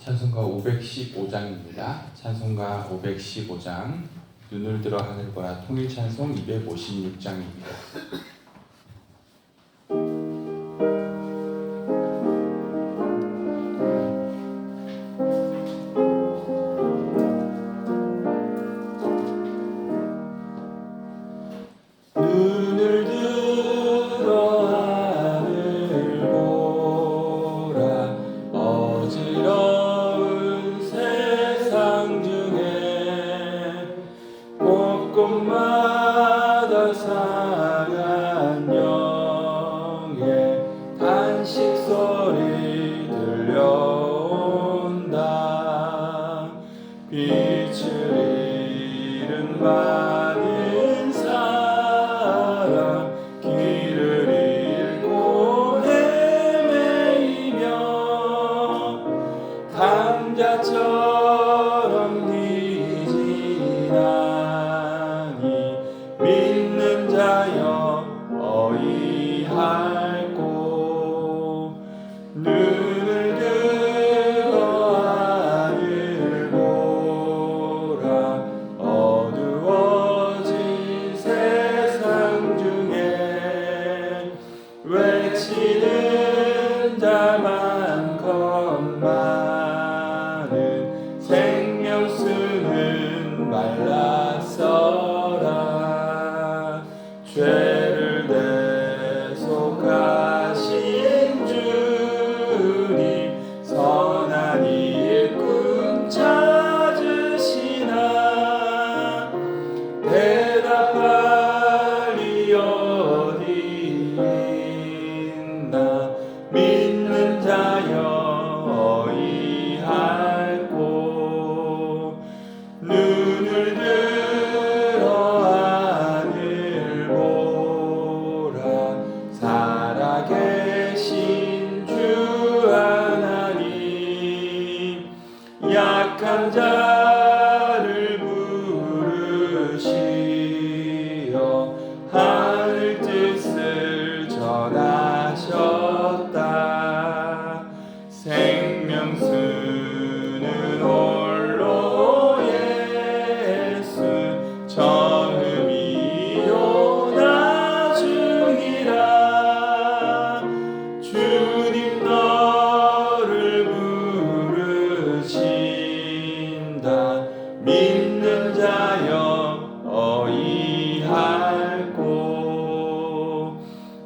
찬송가 515장입니다. 찬송가 515장, 눈을 들어 하늘 보라. 통일찬송 256장입니다. 곳곳마다 상한 영의 탄식 소리 들려온다. 빛을 잃은 많은 사람, 길을 잃고 헤매이며 강자처럼 믿는 자여 어이할꼬. 눈을 들어 하늘 보라. 어두워진 세상 중에 외치는 자 많건만은 생명수는 말랐어라. 죄를 대속하신 주님, 선한 일꾼 찾으시나. 대답하리 어디 있나. 믿는 자여 어이할꼬. 눈을 살아계신 주 하나님, 약한 자를 부르시어 하늘 뜻을 전하셨다. 생명수는 홀로 예수, 처음이요 나중이라. 주님 너를 부르신다. 믿는 자여 어이할꼬.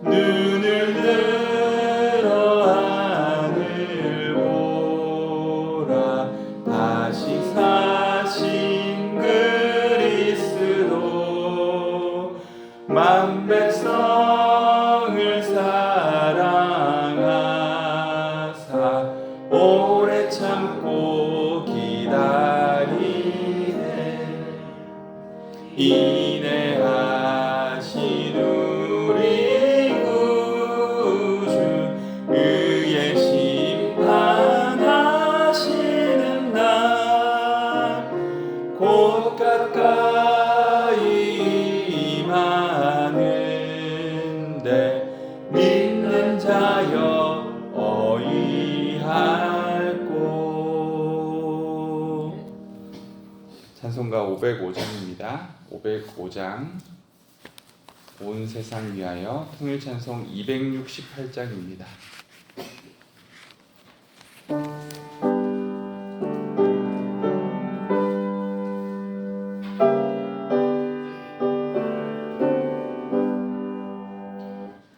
눈을 들어 하늘 보라. 다시 사신 그리스도, 만 백성을 사랑하사 오래 참고 기다리네. 인내하신 우리 구주, 의의 심판하시는 날 곧 가까이 임하는데, 믿는 자여 어이할꼬. 찬송가 505장입니다. 505장, 온 세상 위하여. 통일찬송 268장입니다.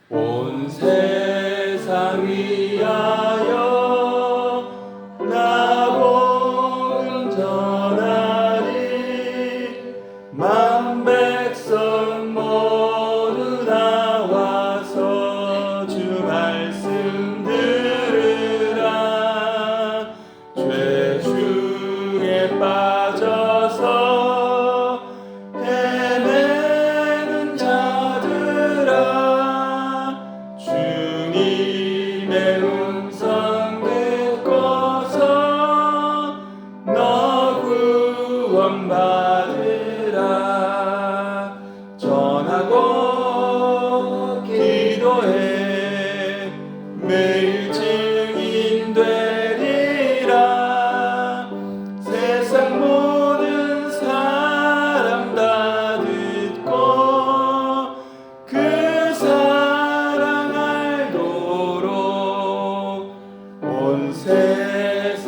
온 세상 위하여 나 복음 전하리. 만 백성 모두 나와서 주 말씀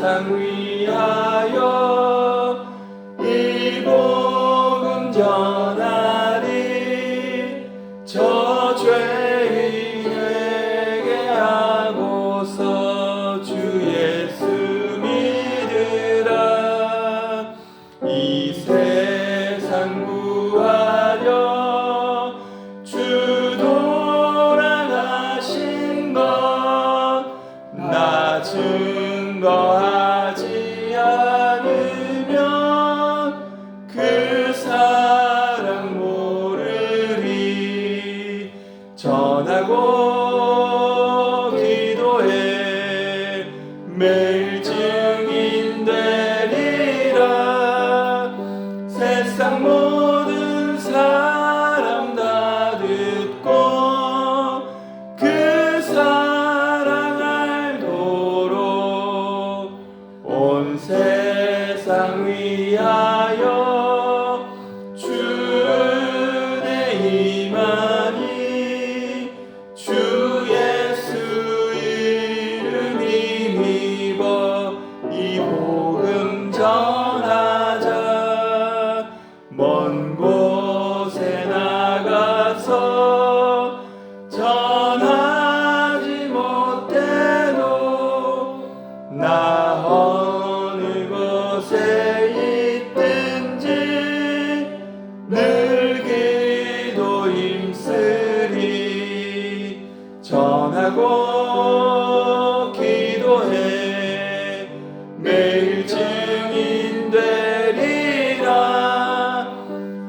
세상 위하여 이 복음 전하리. 저 죄인에게 하고서 주 예수 믿으라. 이 세상 구하려 주 돌아가신 것 나 증거하지 않으면 그 사랑 모르리. 전하고 기도해 매일 증인 되리라. 세상 모든 사람 다 듣고 그 사랑 알도록 온 세상 위하여 주의 임하니. 주 예수 이름 힘입어 이 복음 전하자. 먼 곳에 나가서 전하지 못해도 나 어느 곳에 있든지 늘 기도 힘쓰리. 전하고 기도해 매일 증인 되리라.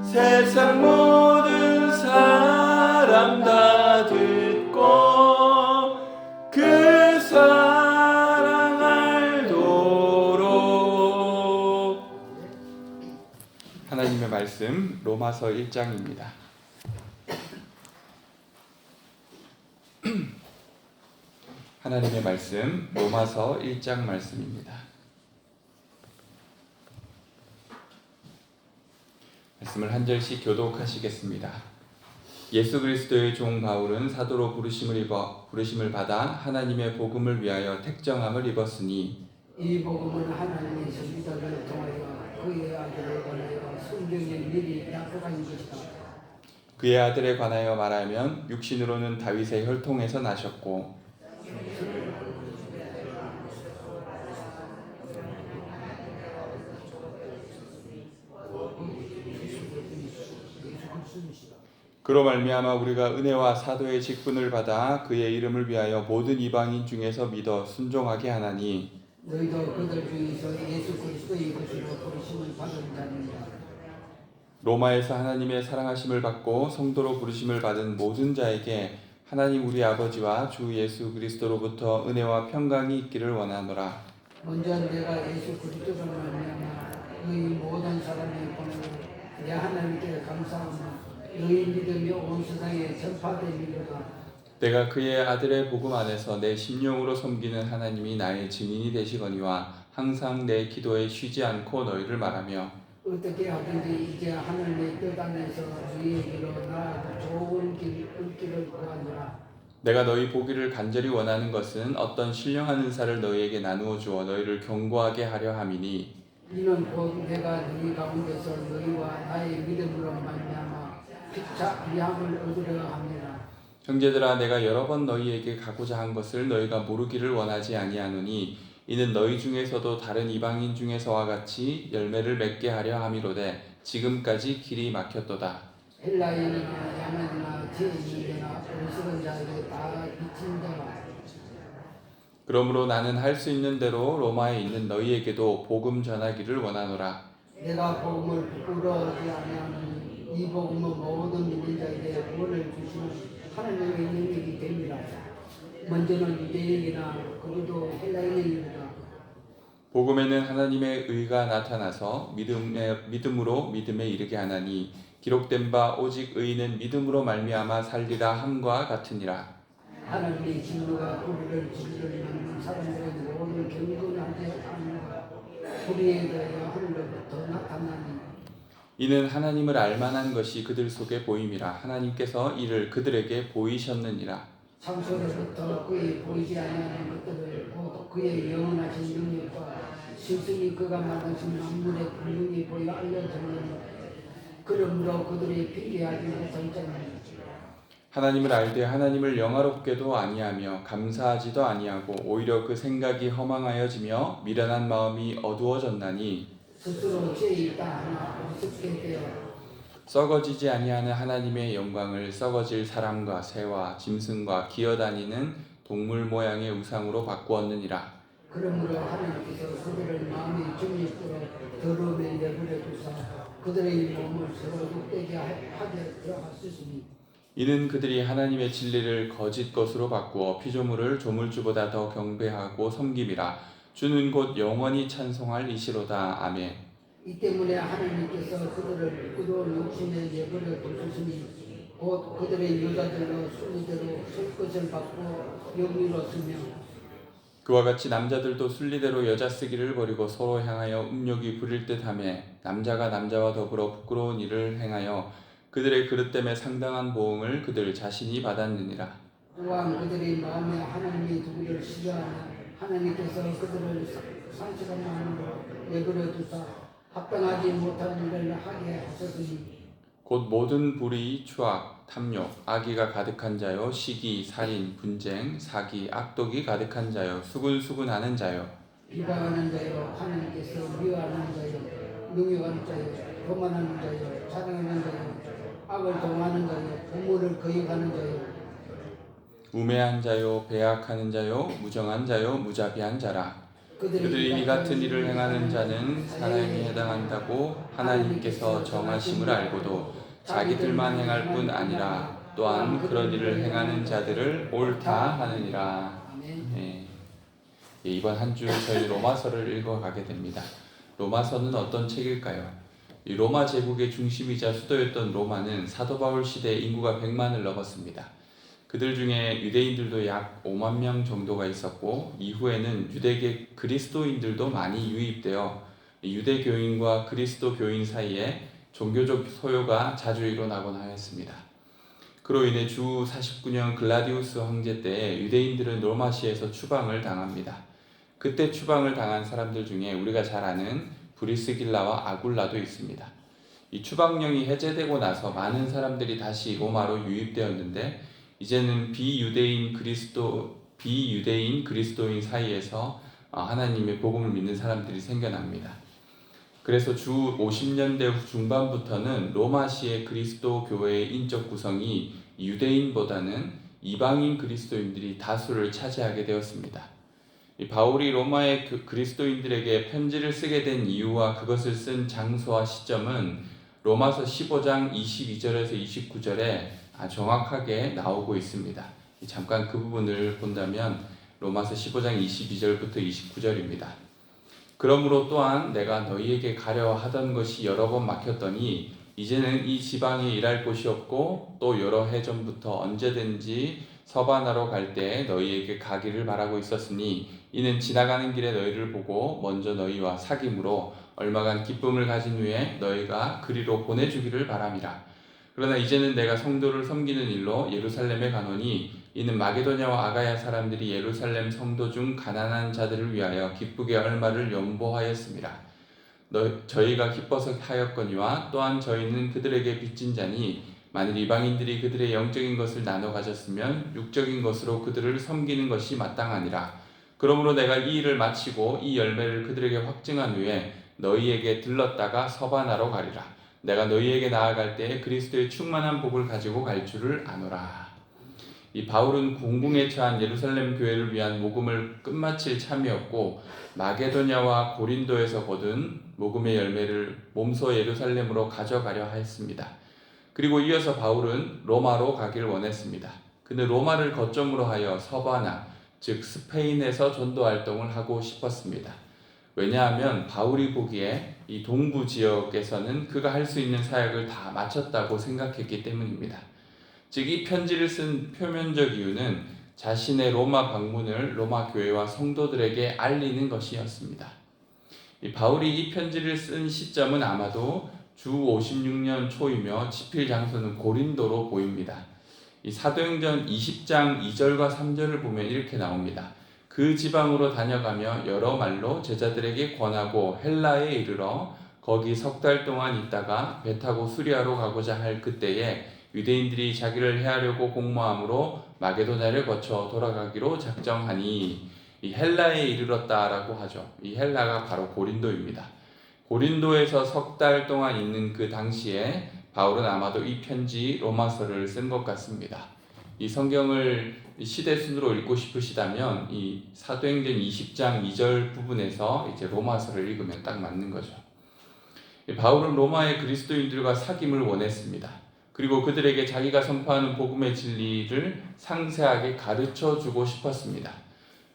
세상 모든 사람 다 듣고 그 사랑 알도록. 하나님의 말씀 로마서 1장입니다. 하나님의 말씀 로마서 1장 말씀입니다. 말씀을 한 절씩 교독하시겠습니다. 예수 그리스도의 종 바울은 사도로 부르심을 받아 하나님의 복음을 위하여 택정함을 입었으니 이 복음은 하나님의 유다를 통하여 그의 아들을 보내어 성경에 미리 약속한 것이다. 그의 아들에 관하여 말하면 육신으로는 다윗의 혈통에서 나셨고 그로 말미암아 우리가 은혜와 사도의 직분을 받아 그의 이름을 위하여 모든 이방인 중에서 믿어 순종하게 하나니 너희도 그들 중에서 예수 그리스도의 것으로 부르심을 받은 자니라. 로마에서 하나님의 사랑하심을 받고 성도로 부르심을 받은 모든 자에게 하나님 우리 아버지와 주 예수 그리스도로부터 은혜와 평강이 있기를 원하노라. 먼저 내가 예수 그리스도를 말미암아 너희 모든 사람의 보내어 내 하나님께 감사하며 너희 믿음이 온 세상에 전파되리로다. 내가 그의 아들의 복음 안에서 내 심령으로 섬기는 하나님이 나의 증인이 되시거니와 항상 내 기도에 쉬지 않고 너희를 말하며 어떻게 하든지 이제 하늘의 뜻 안에서 너희에게로 나아가 좋은 길 얻기를 구하노라. 내가 너희 보기를 간절히 원하는 것은 어떤 신령한 은사를 너희에게 나누어 주어 너희를 견고하게 하려 함이니 이는 곧 내가 너희 가운데서 너희와 나의 믿음으로 말미암아 피차 위함을 얻으려 합니다. 형제들아 내가 여러 번 너희에게 가고자 한 것을 너희가 모르기를 원하지 아니하노니 이는 너희 중에서도 다른 이방인 중에서와 같이 열매를 맺게 하려 함이로되 지금까지 길이 막혔도다. 헬라인이나 야만이나 지혜 있는 자나 어리석은 자에게 다 비친 자라. 그러므로 나는 할 수 있는 대로 로마에 있는 너희에게도 복음 전하기를 원하노라. 내가 복음을 부끄러워하지 아니하노니 이 복음은 모든 믿는 자에게 구원을 주시는 하나님의 능력이 됩니다. 먼저는 유대인이나 그리고 헬라인이니라. 복음에는 하나님의 의가 나타나서 믿음으로 믿음에 이르게 하나니 기록된 바 오직 의인은 믿음으로 말미암아 살리라 함과 같으니라. 하나님의 진노가 우리를 죽이려 하는 사람들의 모든 경건하지 않는가 우리에 대하여 하늘로부터 나타나니 이는 하나님을 알만한 것이 그들 속에 보임이라. 하나님께서 이를 그들에게 보이셨느니라. 창세로부터 그의 보이지 아니하는 것들을 곧 그의 영원하신 능력과 실승이 그가 만드신 만물의 분명히 보여 알려졌느니 그러므로 그들이 비교하지 못할 자니 하나님을 알되 하나님을 영화롭게도 아니하며 감사하지도 아니하고 오히려 그 생각이 허망하여지며 미련한 마음이 어두워졌나니 스스로 죄 있다 하나 우습게 되어 썩어지지 아니하는 하나님의 영광을 썩어질 사람과 새와 짐승과 기어다니는 동물 모양의 우상으로 바꾸었느니라. 그러므로 하나님께서 그들을 마음의 중립으로 더러움에 내버려 두사 그들의 몸을 서로 욕되게 하게 들어갔으니 이는 그들이 하나님의 진리를 거짓 것으로 바꾸어 피조물을 조물주보다 더 경배하고 섬김이라. 주는 곧 영원히 찬송할 이시로다. 아멘. 이 때문에 하나님께서 그들을 의로운 욕심에 내버려 두셨으니 곧 그들의 여자들로 순리대로 설 것을 받고 영리로서며 그와 같이 남자들도 순리대로 여자 쓰기를 버리고 서로 향하여 음욕이 부릴 듯하며 남자가 남자와 더불어 부끄러운 일을 행하여 그들의 그릇됨에 상당한 보응을 그들 자신이 받았느니라. 또한 그들의 마음에 하나님의 두기를 싫어하며 하나님께서 그들을 상실한 마음으로 내버려 두사 합당하지 못한 일을 하게 하셨으니 곧 모든 불의, 추악, 탐욕, 악의가 가득한 자요, 시기, 살인, 분쟁, 사기, 악독이 가득한 자요, 수군수군하는 자요, 비방하는 자요 하나님께서 미워하는 자요 능욕하는 자요 교만하는 자요 자랑하는 자요 악을 동하는 자요 부모를 거역하는 자요 우매한 자요, 배악하는 자요, 무정한 자요, 무자비한 자라. 그들이 이 같은 일을 행하는 자는 사람이 해당한다고 하나님께서 정하심을 알고도 자기들만 행할 뿐 아니라 또한 그런 일을 행하는 자들을 옳다 하느니라. 네. 이번 한 주 저희 로마서를 읽어가게 됩니다. 로마서는 어떤 책일까요? 이 로마 제국의 중심이자 수도였던 로마는 사도 바울 시대에 인구가 100만을 넘었습니다. 그들 중에 유대인들도 약 5만 명 정도가 있었고 이후에는 유대계 그리스도인들도 많이 유입되어 유대교인과 그리스도교인 사이에 종교적 소요가 자주 일어나곤 하였습니다. 그로 인해 주 49년 글라디우스 황제 때 유대인들은 로마시에서 추방을 당합니다. 그때 추방을 당한 사람들 중에 우리가 잘 아는 브리스길라와 아굴라도 있습니다. 이 추방령이 해제되고 나서 많은 사람들이 다시 로마로 유입되었는데 이제는 비유대인 그리스도인 사이에서 하나님의 복음을 믿는 사람들이 생겨납니다. 그래서 주 50년대 중반부터는 로마시의 그리스도 교회의 인적 구성이 유대인보다는 이방인 그리스도인들이 다수를 차지하게 되었습니다. 바울이 로마의 그리스도인들에게 편지를 쓰게 된 이유와 그것을 쓴 장소와 시점은 로마서 15장 22절에서 29절에 정확하게 나오고 있습니다. 잠깐 그 부분을 본다면 로마서 15장 22절부터 29절입니다. 그러므로 또한 내가 너희에게 가려 하던 것이 여러 번 막혔더니 이제는 이 지방에 일할 곳이 없고 또 여러 해 전부터 언제든지 서바나로 갈 때 너희에게 가기를 바라고 있었으니 이는 지나가는 길에 너희를 보고 먼저 너희와 사귐으로 얼마간 기쁨을 가진 후에 너희가 그리로 보내주기를 바람이라. 그러나 이제는 내가 성도를 섬기는 일로 예루살렘에 가노니 이는 마게도냐와 아가야 사람들이 예루살렘 성도 중 가난한 자들을 위하여 기쁘게 얼마를 연보하였습니다. 저희가 기뻐서 하였거니와 또한 저희는 그들에게 빚진 자니 만일 이방인들이 그들의 영적인 것을 나눠 가졌으면 육적인 것으로 그들을 섬기는 것이 마땅하니라. 그러므로 내가 이 일을 마치고 이 열매를 그들에게 확증한 후에 너희에게 들렀다가 서바나로 가리라. 내가 너희에게 나아갈 때에 그리스도의 충만한 복을 가지고 갈 줄을 아노라. 이 바울은 공궁에 처한 예루살렘 교회를 위한 모금을 끝마칠 참이었고 마게도냐와 고린도에서 거둔 모금의 열매를 몸소 예루살렘으로 가져가려 했습니다. 그리고 이어서 바울은 로마로 가길 원했습니다. 그는 로마를 거점으로 하여 서바나, 즉 스페인에서 전도 활동을 하고 싶었습니다. 왜냐하면 바울이 보기에 이 동부 지역에서는 그가 할 수 있는 사역을 다 마쳤다고 생각했기 때문입니다. 즉 이 편지를 쓴 표면적 이유는 자신의 로마 방문을 로마 교회와 성도들에게 알리는 것이었습니다. 이 바울이 이 편지를 쓴 시점은 아마도 주 56년 초이며 집필 장소는 고린도로 보입니다. 이 사도행전 20장 2절과 3절을 보면 이렇게 나옵니다. 그 지방으로 다녀가며 여러 말로 제자들에게 권하고 헬라에 이르러 거기 석 달 동안 있다가 배 타고 수리아로 가고자 할 그때에 유대인들이 자기를 해하려고 공모함으로 마게도냐를 거쳐 돌아가기로 작정하니, 이 헬라에 이르렀다라고 하죠. 이 헬라가 바로 고린도입니다. 고린도에서 석 달 동안 있는 그 당시에 바울은 아마도 이 편지 로마서를 쓴 것 같습니다. 이 성경을 시대 순으로 읽고 싶으시다면 이 사도행전 20장 2절 부분에서 이제 로마서를 읽으면 딱 맞는 거죠. 바울은 로마의 그리스도인들과 사귐을 원했습니다. 그리고 그들에게 자기가 선포하는 복음의 진리를 상세하게 가르쳐 주고 싶었습니다.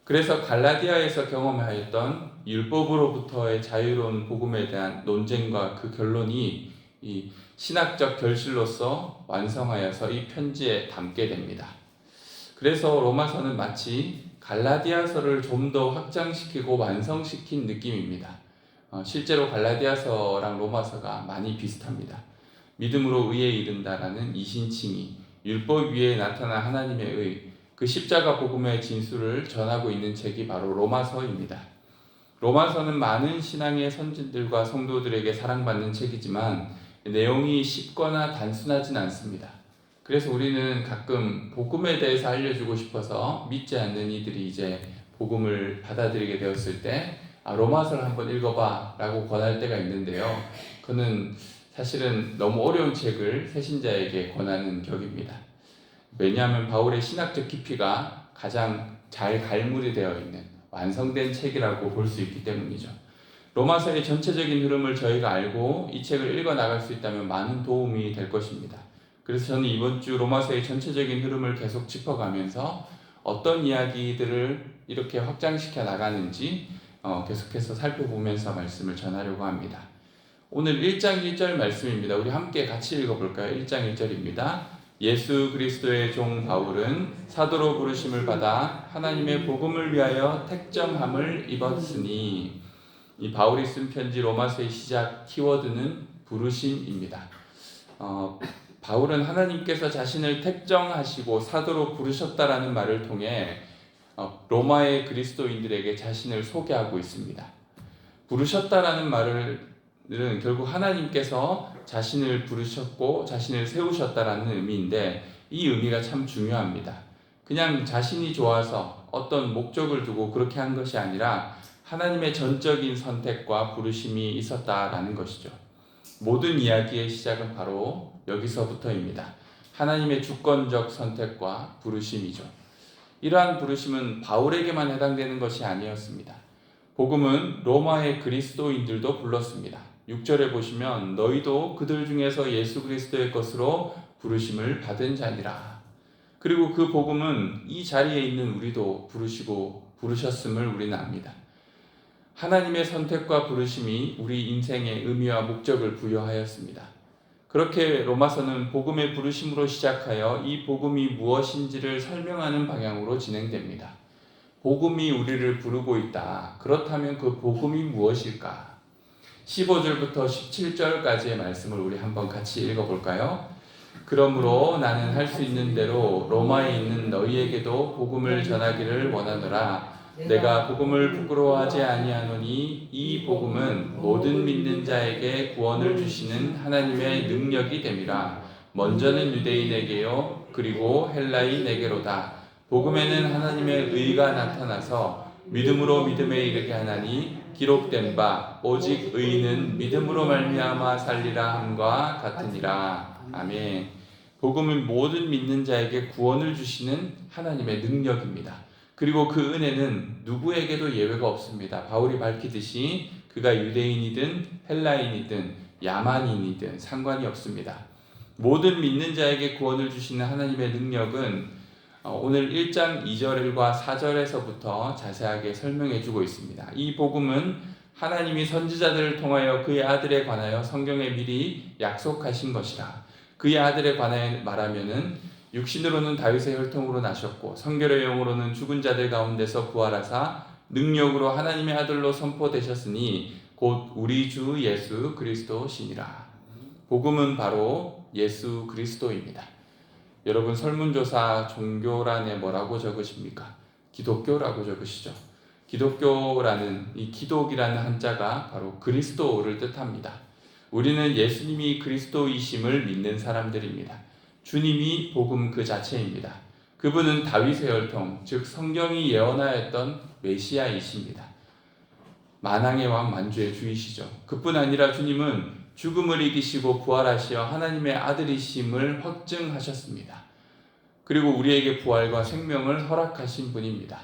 그래서 갈라디아에서 경험하였던 율법으로부터의 자유로운 복음에 대한 논쟁과 그 결론이 이 신학적 결실로서 완성하여서 이 편지에 담게 됩니다. 그래서 로마서는 마치 갈라디아서를 좀 더 확장시키고 완성시킨 느낌입니다. 실제로 갈라디아서랑 로마서가 많이 비슷합니다. 믿음으로 의에 이른다라는 이신칭의, 율법 위에 나타난 하나님의 의, 그 십자가 복음의 진수를 전하고 있는 책이 바로 로마서입니다. 로마서는 많은 신앙의 선진들과 성도들에게 사랑받는 책이지만 내용이 쉽거나 단순하진 않습니다. 그래서 우리는 가끔 복음에 대해서 알려주고 싶어서 믿지 않는 이들이 이제 복음을 받아들이게 되었을 때 로마서를 한번 읽어봐 라고 권할 때가 있는데요. 그는 사실은 너무 어려운 책을 새신자에게 권하는 격입니다. 왜냐하면 바울의 신학적 깊이가 가장 잘 갈무리 되어 있는 완성된 책이라고 볼 수 있기 때문이죠. 로마서의 전체적인 흐름을 저희가 알고 이 책을 읽어 나갈 수 있다면 많은 도움이 될 것입니다. 그래서 저는 이번 주 로마서의 전체적인 흐름을 계속 짚어가면서 어떤 이야기들을 이렇게 확장시켜 나가는지 계속해서 살펴보면서 말씀을 전하려고 합니다. 오늘 1장 1절 말씀입니다. 우리 함께 같이 읽어볼까요? 1장 1절입니다. 예수 그리스도의 종 바울은 사도로 부르심을 받아 하나님의 복음을 위하여 택정함을 입었으니, 이 바울이 쓴 편지 로마서의 시작 키워드는 부르심입니다. 바울은 하나님께서 자신을 택정하시고 사도로 부르셨다라는 말을 통해 로마의 그리스도인들에게 자신을 소개하고 있습니다. 부르셨다라는 말은 결국 하나님께서 자신을 부르셨고 자신을 세우셨다라는 의미인데, 이 의미가 참 중요합니다. 그냥 자신이 좋아서 어떤 목적을 두고 그렇게 한 것이 아니라 하나님의 전적인 선택과 부르심이 있었다라는 것이죠. 모든 이야기의 시작은 바로 여기서부터입니다. 하나님의 주권적 선택과 부르심이죠. 이러한 부르심은 바울에게만 해당되는 것이 아니었습니다. 복음은 로마의 그리스도인들도 불렀습니다. 6절에 보시면 너희도 그들 중에서 예수 그리스도의 것으로 부르심을 받은 자니라. 그리고 그 복음은 이 자리에 있는 우리도 부르시고 부르셨음을 우리는 압니다. 하나님의 선택과 부르심이 우리 인생의 의미와 목적을 부여하였습니다. 그렇게 로마서는 복음의 부르심으로 시작하여 이 복음이 무엇인지를 설명하는 방향으로 진행됩니다. 복음이 우리를 부르고 있다. 그렇다면 그 복음이 무엇일까? 15절부터 17절까지의 말씀을 우리 한번 같이 읽어볼까요? 그러므로 나는 할 수 있는 대로 로마에 있는 너희에게도 복음을 전하기를 원하노라. 내가 복음을 부끄러워하지 아니하노니 이 복음은 모든 믿는 자에게 구원을 주시는 하나님의 능력이 됨이라. 먼저는 유대인에게요 그리고 헬라인에게로다. 복음에는 하나님의 의가 나타나서 믿음으로 믿음에 이르게 하나니 기록된 바 오직 의인은 믿음으로 말미암아 살리라 함과 같으니라. 아멘. 복음은 모든 믿는 자에게 구원을 주시는 하나님의 능력입니다. 그리고 그 은혜는 누구에게도 예외가 없습니다. 바울이 밝히듯이 그가 유대인이든 헬라인이든 야만인이든 상관이 없습니다. 모든 믿는 자에게 구원을 주시는 하나님의 능력은 오늘 1장 2절과 4절에서부터 자세하게 설명해 주고 있습니다. 이 복음은 하나님이 선지자들을 통하여 그의 아들에 관하여 성경에 미리 약속하신 것이라. 그의 아들에 관하여 말하면은 육신으로는 다윗의 혈통으로 나셨고 성결의 영으로는 죽은 자들 가운데서 부활하사 능력으로 하나님의 아들로 선포되셨으니 곧 우리 주 예수 그리스도시니라. 복음은 바로 예수 그리스도입니다. 여러분 설문조사 종교란에 뭐라고 적으십니까? 기독교라고 적으시죠. 기독교라는 이 기독이라는 한자가 바로 그리스도를 뜻합니다. 우리는 예수님이 그리스도이심을 믿는 사람들입니다. 주님이 복음 그 자체입니다. 그분은 다윗의 혈통, 즉 성경이 예언하였던 메시아이십니다. 만왕의 왕 만주의 주이시죠. 그뿐 아니라 주님은 죽음을 이기시고 부활하시어 하나님의 아들이심을 확증하셨습니다. 그리고 우리에게 부활과 생명을 허락하신 분입니다.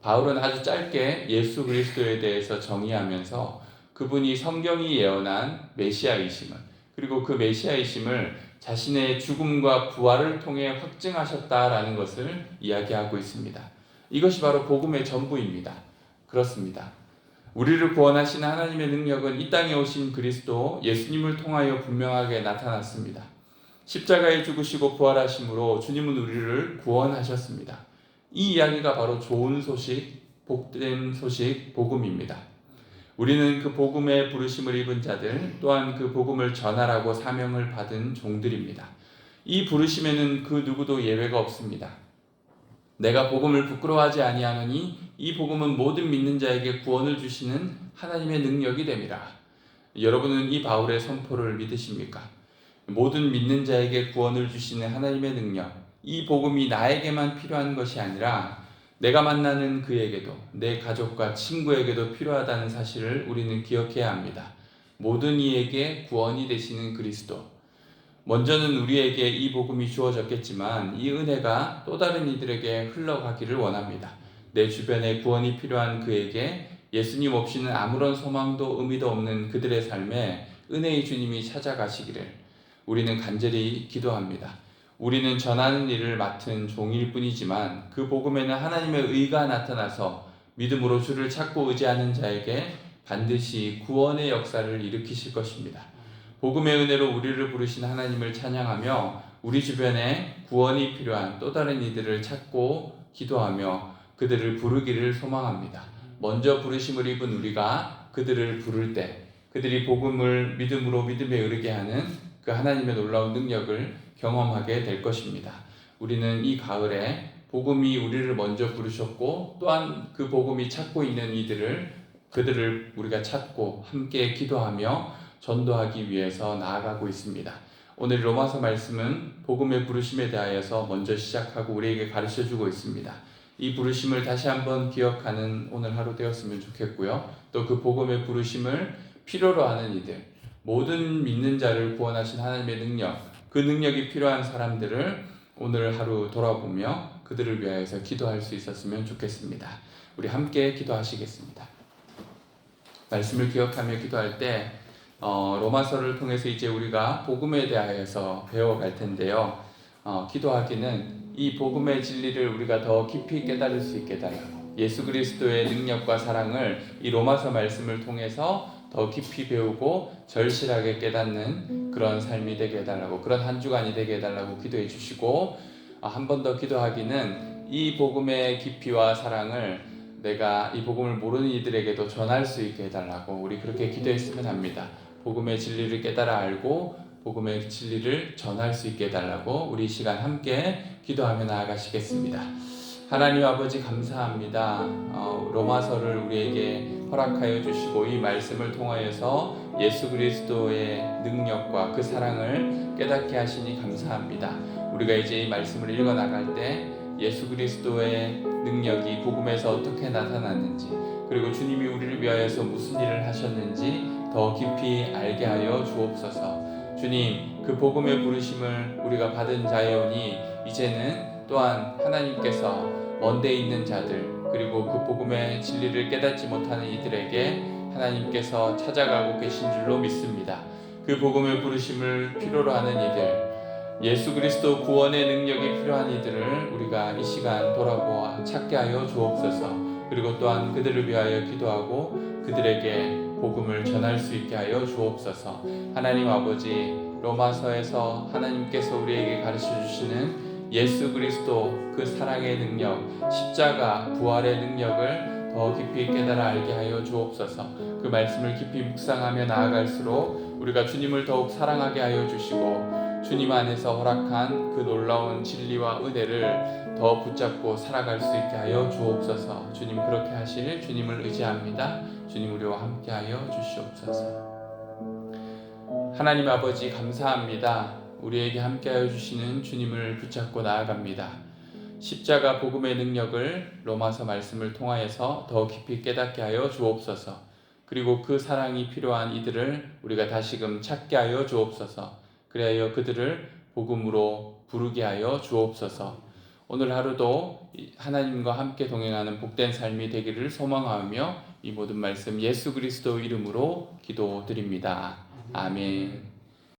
바울은 아주 짧게 예수 그리스도에 대해서 정의하면서 그분이 성경이 예언한 메시아이심을, 그리고 그 메시아이심을 자신의 죽음과 부활을 통해 확증하셨다라는 것을 이야기하고 있습니다. 이것이 바로 복음의 전부입니다. 그렇습니다. 우리를 구원하시는 하나님의 능력은 이 땅에 오신 그리스도 예수님을 통하여 분명하게 나타났습니다. 십자가에 죽으시고 부활하심으로 주님은 우리를 구원하셨습니다. 이 이야기가 바로 좋은 소식, 복된 소식, 복음입니다. 우리는 그 복음의 부르심을 입은 자들, 또한 그 복음을 전하라고 사명을 받은 종들입니다. 이 부르심에는 그 누구도 예외가 없습니다. 내가 복음을 부끄러워하지 아니하노니 이 복음은 모든 믿는 자에게 구원을 주시는 하나님의 능력이 됨이라. 여러분은 이 바울의 선포를 믿으십니까? 모든 믿는 자에게 구원을 주시는 하나님의 능력, 이 복음이 나에게만 필요한 것이 아니라 내가 만나는 그에게도, 내 가족과 친구에게도 필요하다는 사실을 우리는 기억해야 합니다. 모든 이에게 구원이 되시는 그리스도. 먼저는 우리에게 이 복음이 주어졌겠지만 이 은혜가 또 다른 이들에게 흘러가기를 원합니다. 내 주변에 구원이 필요한 그에게 예수님 없이는 아무런 소망도 의미도 없는 그들의 삶에 은혜의 주님이 찾아가시기를 우리는 간절히 기도합니다. 우리는 전하는 일을 맡은 종일 뿐이지만 그 복음에는 하나님의 의가 나타나서 믿음으로 주를 찾고 의지하는 자에게 반드시 구원의 역사를 일으키실 것입니다. 복음의 은혜로 우리를 부르신 하나님을 찬양하며 우리 주변에 구원이 필요한 또 다른 이들을 찾고 기도하며 그들을 부르기를 소망합니다. 먼저 부르심을 입은 우리가 그들을 부를 때 그들이 복음을 믿음으로 믿음에 이르게 하는 그 하나님의 놀라운 능력을 경험하게 될 것입니다. 우리는 이 가을에 복음이 우리를 먼저 부르셨고 또한 그 복음이 찾고 있는 그들을 우리가 찾고 함께 기도하며 전도하기 위해서 나아가고 있습니다. 오늘 로마서 말씀은 복음의 부르심에 대하여서 먼저 시작하고 우리에게 가르쳐주고 있습니다. 이 부르심을 다시 한번 기억하는 오늘 하루 되었으면 좋겠고요. 또 그 복음의 부르심을 필요로 하는 이들, 모든 믿는 자를 구원하신 하나님의 능력, 그 능력이 필요한 사람들을 오늘 하루 돌아보며 그들을 위하여서 기도할 수 있었으면 좋겠습니다. 우리 함께 기도하시겠습니다. 말씀을 기억하며 기도할 때 로마서를 통해서 이제 우리가 복음에 대하여서 배워갈 텐데요. 기도하기는 이 복음의 진리를 우리가 더 깊이 깨달을 수 있게 달라고, 예수 그리스도의 능력과 사랑을 이 로마서 말씀을 통해서 더 깊이 배우고 절실하게 깨닫는 그런 삶이 되게 해달라고, 그런 한 주간이 되게 해달라고 기도해 주시고, 한 번 더 기도하기는 이 복음의 깊이와 사랑을 내가 이 복음을 모르는 이들에게도 전할 수 있게 해달라고 우리 그렇게 기도했으면 합니다. 복음의 진리를 깨달아 알고 복음의 진리를 전할 수 있게 해달라고 우리 시간 함께 기도하며 나아가시겠습니다. 하나님 아버지 감사합니다. 로마서를 우리에게 허락하여 주시고 이 말씀을 통하여서 예수 그리스도의 능력과 그 사랑을 깨닫게 하시니 감사합니다. 우리가 이제 이 말씀을 읽어 나갈 때 예수 그리스도의 능력이 복음에서 어떻게 나타났는지, 그리고 주님이 우리를 위하여서 무슨 일을 하셨는지 더 깊이 알게 하여 주옵소서. 주님, 그 복음의 부르심을 우리가 받은 자여오니 이제는 또한 하나님께서 먼데 있는 자들, 그리고 그 복음의 진리를 깨닫지 못하는 이들에게 하나님께서 찾아가고 계신 줄로 믿습니다. 그 복음의 부르심을 필요로 하는 이들, 예수 그리스도 구원의 능력이 필요한 이들을 우리가 이 시간 돌아보아 찾게 하여 주옵소서. 그리고 또한 그들을 위하여 기도하고 그들에게 복음을 전할 수 있게 하여 주옵소서. 하나님 아버지, 로마서에서 하나님께서 우리에게 가르쳐 주시는 예수 그리스도 그 사랑의 능력, 십자가 부활의 능력을 더 깊이 깨달아 알게 하여 주옵소서. 그 말씀을 깊이 묵상하며 나아갈수록 우리가 주님을 더욱 사랑하게 하여 주시고 주님 안에서 허락한 그 놀라운 진리와 은혜를 더 붙잡고 살아갈 수 있게 하여 주옵소서. 주님 그렇게 하실 주님을 의지합니다. 주님 우리와 함께하여 주시옵소서. 하나님 아버지 감사합니다. 우리에게 함께하여 주시는 주님을 붙잡고 나아갑니다. 십자가 복음의 능력을 로마서 말씀을 통하여서 더 깊이 깨닫게 하여 주옵소서. 그리고 그 사랑이 필요한 이들을 우리가 다시금 찾게 하여 주옵소서. 그리하여 그들을 복음으로 부르게 하여 주옵소서. 오늘 하루도 하나님과 함께 동행하는 복된 삶이 되기를 소망하며 이 모든 말씀 예수 그리스도 이름으로 기도드립니다. 아멘.